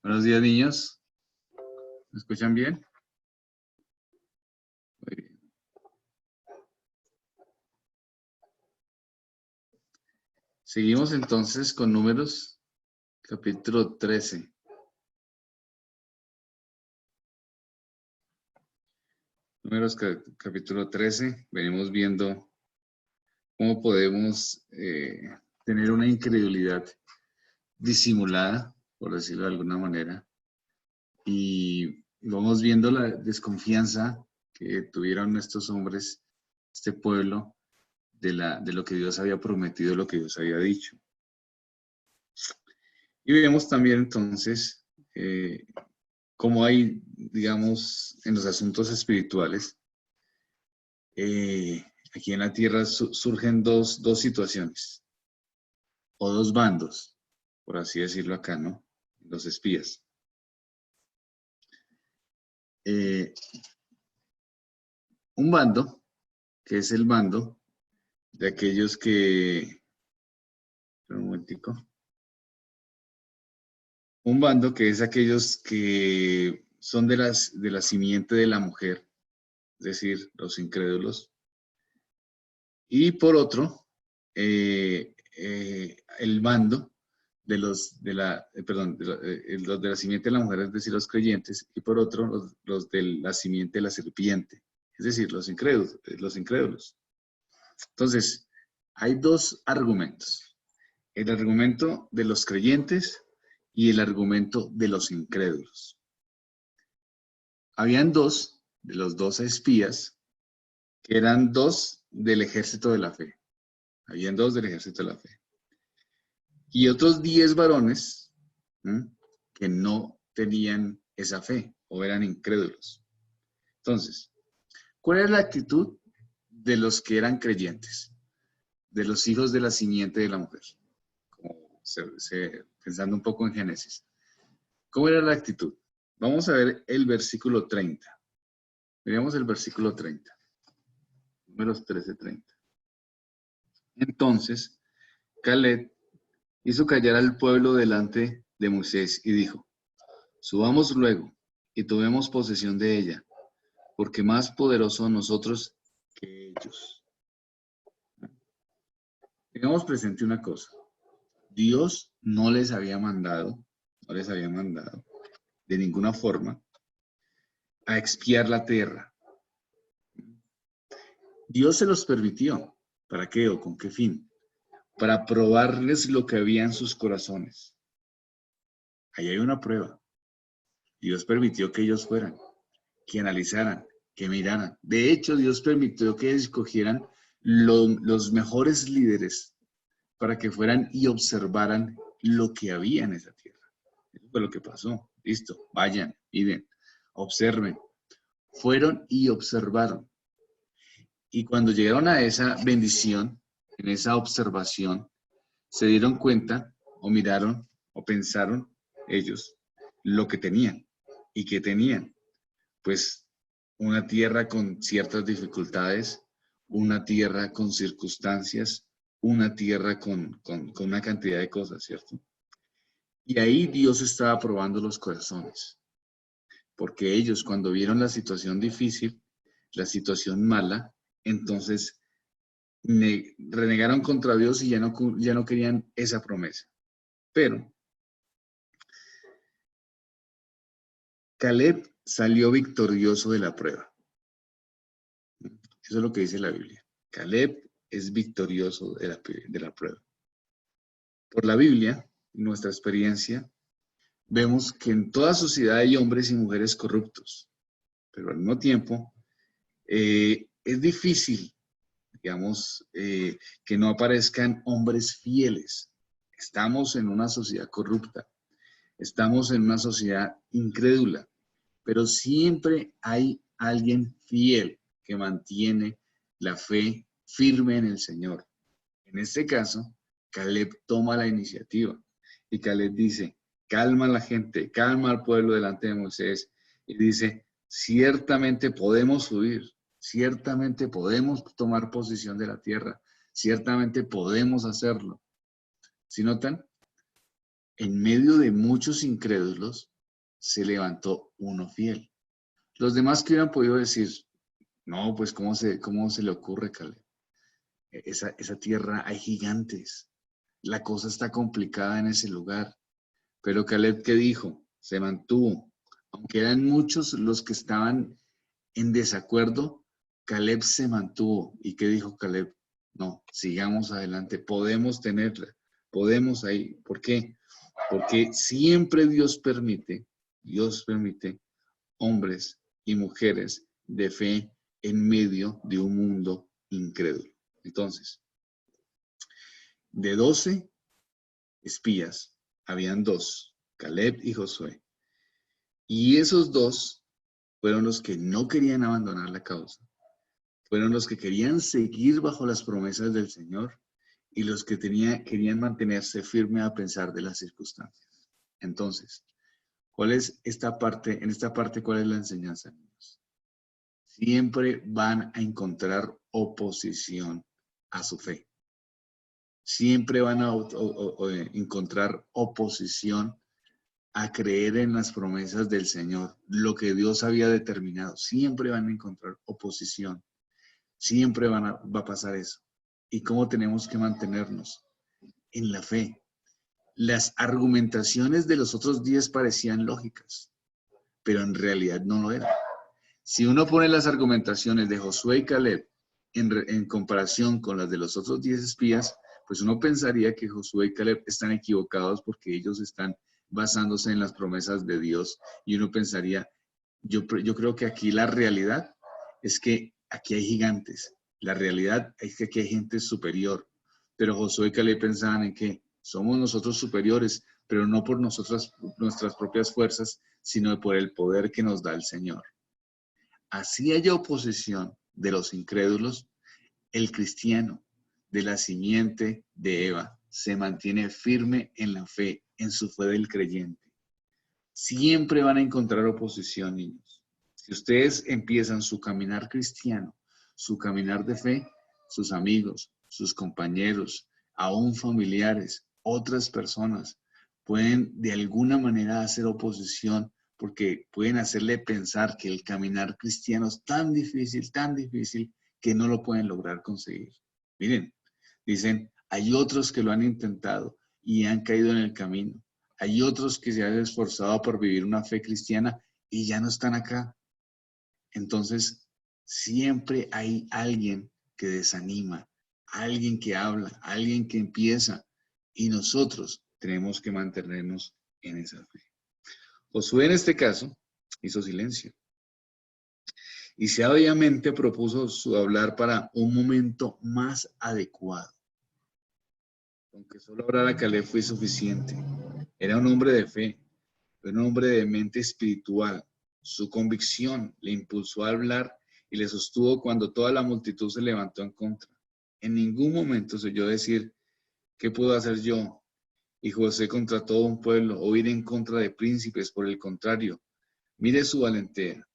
Buenos días, niños. ¿Me escuchan bien? Muy bien. Seguimos entonces con Números, capítulo 13. Números, capítulo 13. Venimos viendo cómo podemos tener una incredulidad disimulada, por decirlo de alguna manera. Y vamos viendo la desconfianza que tuvieron estos hombres, este pueblo, de lo que Dios había prometido, lo que Dios había dicho. Y vemos también entonces cómo hay, digamos, en los asuntos espirituales, aquí en la tierra surgen dos situaciones, o dos bandos, por así decirlo acá, ¿no? Los espías. Un bando, que es el bando de aquellos que... Un momentico. Un bando que es aquellos que son de la simiente de la mujer, es decir, los incrédulos. Y por otro, el bando de los de la, perdón, los de la simiente de la mujer, es decir, los creyentes, y por otro, los de la simiente de la serpiente, es decir, los incrédulos, los incrédulos. Entonces, hay dos argumentos. El argumento de los creyentes y el argumento de los incrédulos. Habían dos de los 12 espías que eran dos del ejército de la fe. Habían dos del ejército de la fe. Y otros 10 varones que no tenían esa fe o eran incrédulos. Entonces, ¿cuál era la actitud de los que eran creyentes? De los hijos de la simiente de la mujer. Como pensando un poco en Génesis. ¿Cómo era la actitud? Vamos a ver el versículo 30. Miremos el versículo 30. Números 13:30. Entonces, Caleb hizo callar al pueblo delante de Moisés y dijo: subamos luego y tomemos posesión de ella, porque más poderosos nosotros que ellos. Tengamos presente una cosa: Dios no les había mandado de ninguna forma a expiar la tierra. Dios se los permitió. ¿Para qué o con qué fin? Para probarles lo que había en sus corazones. Ahí hay una prueba. Dios permitió que ellos fueran, que analizaran, que miraran. De hecho, Dios permitió que escogieran los mejores líderes para que fueran y observaran lo que había en esa tierra. Eso fue lo que pasó. Listo, vayan, miren, observen. Fueron y observaron. Y cuando llegaron a esa bendición, en esa observación, se dieron cuenta, o miraron, o pensaron ellos, lo que tenían. ¿Y qué tenían? Pues una tierra con ciertas dificultades, una tierra con circunstancias, una tierra con una cantidad de cosas, ¿cierto? Y ahí Dios estaba probando los corazones, porque ellos cuando vieron la situación difícil, la situación mala, entonces renegaron contra Dios y ya no querían esa promesa. Pero Caleb salió victorioso de la prueba. Eso es lo que dice la Biblia. Caleb es victorioso de la prueba. Por la Biblia, en nuestra experiencia, vemos que en toda sociedad hay hombres y mujeres corruptos, pero al mismo tiempo es difícil, digamos, que no aparezcan hombres fieles. Estamos en una sociedad corrupta, estamos en una sociedad incrédula, pero siempre hay alguien fiel que mantiene la fe firme en el Señor. En este caso, Caleb toma la iniciativa y Caleb dice: calma a la gente, calma al pueblo delante de Moisés, y dice: ciertamente podemos subir, ciertamente podemos tomar posesión de la tierra, ciertamente podemos hacerlo. ¿Sí notan? En medio de muchos incrédulos, se levantó uno fiel. Los demás que hubieran podido decir, no, pues cómo se le ocurre, Caleb. Esa tierra hay gigantes. La cosa está complicada en ese lugar. Pero Caleb, ¿qué dijo? Se mantuvo. Aunque eran muchos los que estaban en desacuerdo, Caleb se mantuvo. ¿Y qué dijo Caleb? No, sigamos adelante. Podemos tenerla. Podemos ahí. ¿Por qué? Porque siempre Dios permite hombres y mujeres de fe en medio de un mundo incrédulo. Entonces, de 12 espías, habían 2, Caleb y Josué. Y esos 2 fueron los que no querían abandonar la causa. Fueron los que querían seguir bajo las promesas del Señor y los que querían mantenerse firme a pesar de las circunstancias. Entonces, ¿cuál es esta parte? En esta parte, ¿cuál es la enseñanza, amigos? Siempre van a encontrar oposición a su fe. Siempre van a encontrar oposición a creer en las promesas del Señor, lo que Dios había determinado. Siempre van a encontrar oposición. Siempre va a pasar eso. ¿Y cómo tenemos que mantenernos? En la fe. Las argumentaciones de los otros 10 parecían lógicas, pero en realidad no lo eran. Si uno pone las argumentaciones de Josué y Caleb en comparación con las de los otros 10 espías, pues uno pensaría que Josué y Caleb están equivocados porque ellos están basándose en las promesas de Dios. Y uno pensaría, yo creo que aquí la realidad es que aquí hay gigantes. La realidad es que aquí hay gente superior. Pero Josué y Caleb pensaban en que somos nosotros superiores, pero no por nuestras propias fuerzas, sino por el poder que nos da el Señor. Así haya oposición de los incrédulos, el cristiano de la simiente de Eva se mantiene firme en la fe, en su fe del creyente. Siempre van a encontrar oposición, niños. Si ustedes empiezan su caminar cristiano, su caminar de fe, sus amigos, sus compañeros, aún familiares, otras personas, pueden de alguna manera hacer oposición porque pueden hacerle pensar que el caminar cristiano es tan difícil que no lo pueden lograr conseguir. Miren, dicen, hay otros que lo han intentado y han caído en el camino. Hay otros que se han esforzado por vivir una fe cristiana y ya no están acá. Entonces, siempre hay alguien que desanima, alguien que habla, alguien que empieza y nosotros tenemos que mantenernos en esa fe. Josué en este caso hizo silencio y sabiamente propuso su hablar para un momento más adecuado. Aunque solo hablar a Caleb fue suficiente. Era un hombre de fe, era un hombre de mente espiritual. Su convicción le impulsó a hablar y le sostuvo cuando toda la multitud se levantó en contra. En ningún momento se oyó decir, ¿qué puedo hacer yo? Y José contra todo un pueblo, o ir en contra de príncipes, por el contrario. Mire su valentía.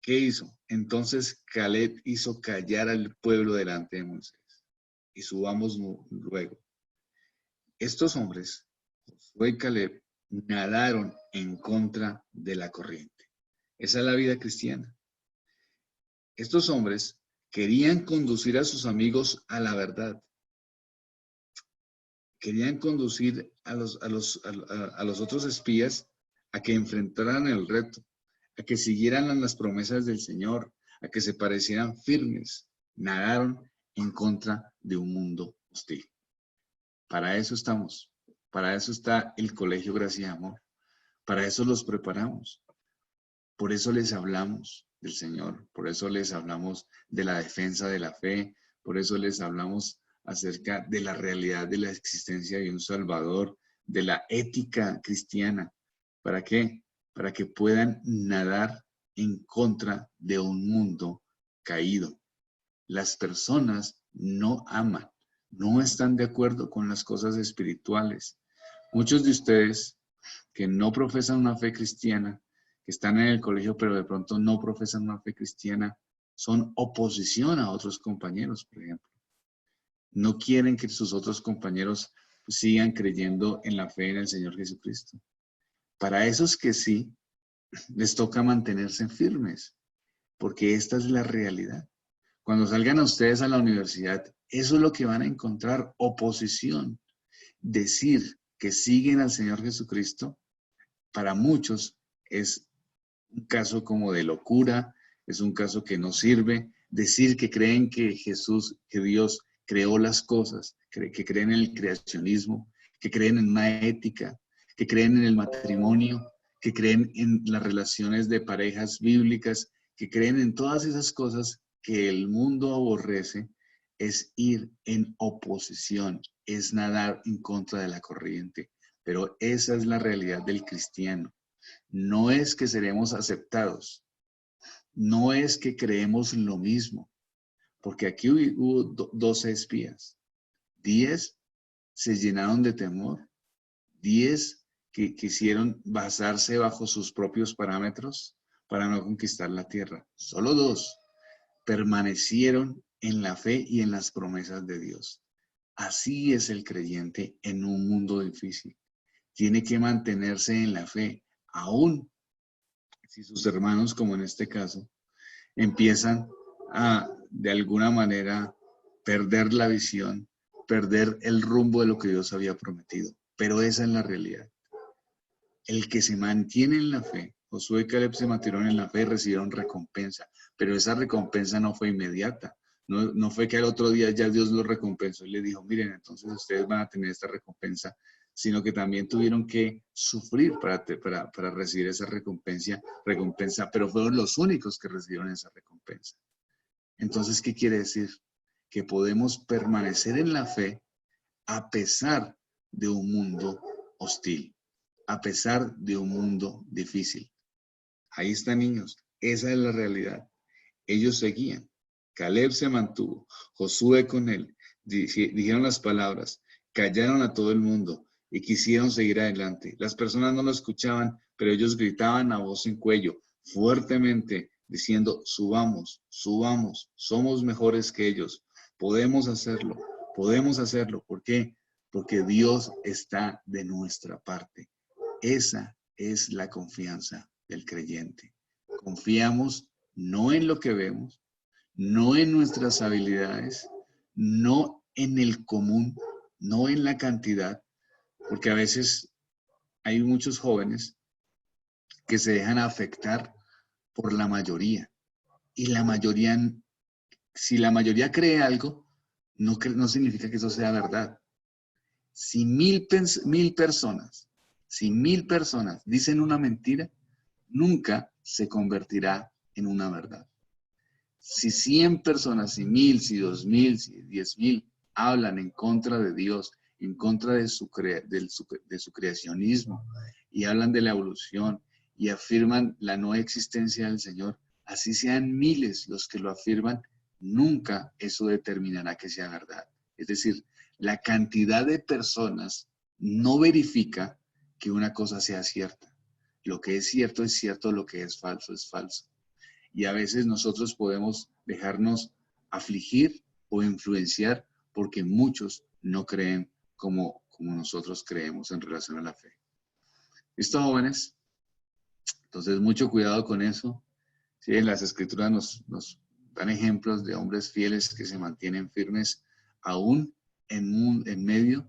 ¿Qué hizo? Entonces Caleb hizo callar al pueblo delante de Moisés. Y subamos luego. Estos hombres, Josué y Caleb, nadaron en contra de la corriente. Esa es la vida cristiana. Estos hombres querían conducir a sus amigos a la verdad. Querían conducir a los otros espías a que enfrentaran el reto, a que siguieran las promesas del Señor, a que se parecieran firmes. Nadaron en contra de un mundo hostil. Para eso estamos. Para eso está el Colegio Gracia y Amor. Para eso los preparamos. Por eso les hablamos del Señor. Por eso les hablamos de la defensa de la fe. Por eso les hablamos acerca de la realidad de la existencia de un Salvador, de la ética cristiana. ¿Para qué? Para que puedan nadar en contra de un mundo caído. Las personas no aman, no están de acuerdo con las cosas espirituales. Muchos de ustedes que no profesan una fe cristiana, que están en el colegio pero de pronto no profesan una fe cristiana, son oposición a otros compañeros, por ejemplo. No quieren que sus otros compañeros sigan creyendo en la fe en el Señor Jesucristo. Para esos que sí, les toca mantenerse firmes, porque esta es la realidad. Cuando salgan ustedes a la universidad, eso es lo que van a encontrar, oposición. Decir que siguen al Señor Jesucristo, para muchos es un caso como de locura, es un caso que no sirve. Decir que creen que Jesús, que Dios creó las cosas, que creen en el creacionismo, que creen en una ética, que creen en el matrimonio, que creen en las relaciones de parejas bíblicas, que creen en todas esas cosas que el mundo aborrece, es ir en oposición, es nadar en contra de la corriente. Pero esa es la realidad del cristiano. No es que seremos aceptados, no es que creemos lo mismo, porque aquí hubo 12 espías, 10 se llenaron de temor, 10 que quisieron basarse bajo sus propios parámetros para no conquistar la tierra. Solo 2 permanecieron en la fe y en las promesas de Dios. Así es el creyente en un mundo difícil. Tiene que mantenerse en la fe, aún si sus hermanos, como en este caso, empiezan a, de alguna manera, perder la visión, perder el rumbo de lo que Dios había prometido. Pero esa es la realidad. El que se mantiene en la fe, Josué y Caleb se mantuvieron en la fe y recibieron recompensa, pero esa recompensa no fue inmediata. No fue que al otro día ya Dios los recompensó y les dijo, miren, entonces ustedes van a tener esta recompensa, sino que también tuvieron que sufrir para recibir esa recompensa, pero fueron los únicos que recibieron esa recompensa. Entonces, ¿qué quiere decir? Que podemos permanecer en la fe a pesar de un mundo hostil, a pesar de un mundo difícil. Ahí están, niños, esa es la realidad. Ellos seguían. Caleb se mantuvo, Josué con él, dijeron las palabras, callaron a todo el mundo y quisieron seguir adelante. Las personas no lo escuchaban, pero ellos gritaban a voz en cuello, fuertemente, diciendo, subamos, subamos, somos mejores que ellos, podemos hacerlo, podemos hacerlo. ¿Por qué? Porque Dios está de nuestra parte. Esa es la confianza del creyente. Confiamos no en lo que vemos, no en nuestras habilidades, no en el común, no en la cantidad, porque a veces hay muchos jóvenes que se dejan afectar por la mayoría. Y la mayoría, si la mayoría cree algo, no significa que eso sea verdad. Si si 1000 personas dicen una mentira, nunca se convertirá en una verdad. Si 100 personas, si 1000, si 2000, si 10,000 hablan en contra de Dios, en contra de su creacionismo, y hablan de la evolución y afirman la no existencia del Señor, así sean miles los que lo afirman, nunca eso determinará que sea verdad. Es decir, la cantidad de personas no verifica que una cosa sea cierta. Lo que es cierto, lo que es falso es falso. Y a veces nosotros podemos dejarnos afligir o influenciar porque muchos no creen como nosotros creemos en relación a la fe. ¿Listo, jóvenes? Entonces, mucho cuidado con eso. Sí, en las escrituras nos dan ejemplos de hombres fieles que se mantienen firmes aún en medio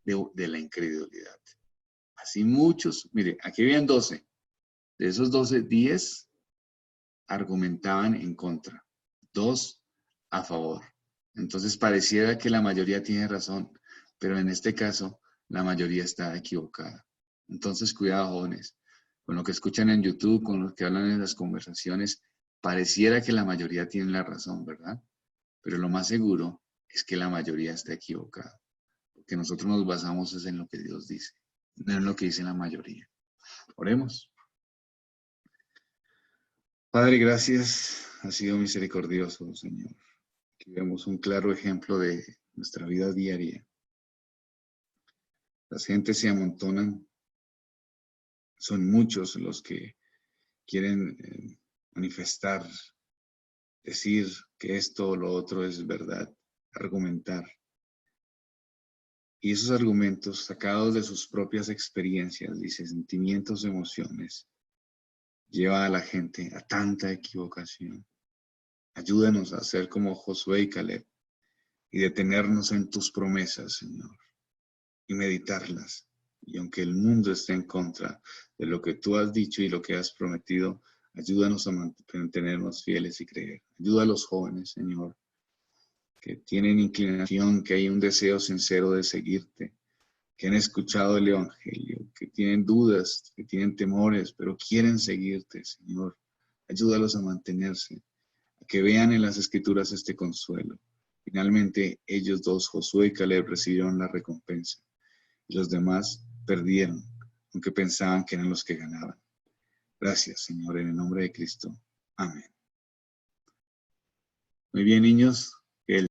de la incredulidad. Así muchos, mire, aquí habían 12. De esos 12, 10 argumentaban en contra, 2 a favor. Entonces pareciera que la mayoría tiene razón, pero en este caso la mayoría está equivocada. Entonces cuidado, jóvenes, con lo que escuchan en YouTube, con lo que hablan en las conversaciones, pareciera que la mayoría tiene la razón, ¿verdad? Pero lo más seguro es que la mayoría está equivocada, porque nosotros nos basamos es en lo que Dios dice, no en lo que dice la mayoría. Oremos. Padre, gracias. Ha sido misericordioso, Señor. Aquí vemos un claro ejemplo de nuestra vida diaria. Las gentes se amontonan. Son muchos los que quieren manifestar, decir que esto o lo otro es verdad, argumentar. Y esos argumentos sacados de sus propias experiencias, dice, sentimientos, emociones, lleva a la gente a tanta equivocación. Ayúdanos a ser como Josué y Caleb y detenernos en tus promesas, Señor, y meditarlas. Y aunque el mundo esté en contra de lo que tú has dicho y lo que has prometido, ayúdanos a mantenernos fieles y creer. Ayuda a los jóvenes, Señor, que tienen inclinación, que hay un deseo sincero de seguirte, que han escuchado el Evangelio, que tienen dudas, que tienen temores, pero quieren seguirte, Señor. Ayúdalos a mantenerse, a que vean en las Escrituras este consuelo. Finalmente, ellos dos, Josué y Caleb, recibieron la recompensa y los demás perdieron, aunque pensaban que eran los que ganaban. Gracias, Señor, en el nombre de Cristo. Amén. Muy bien, niños.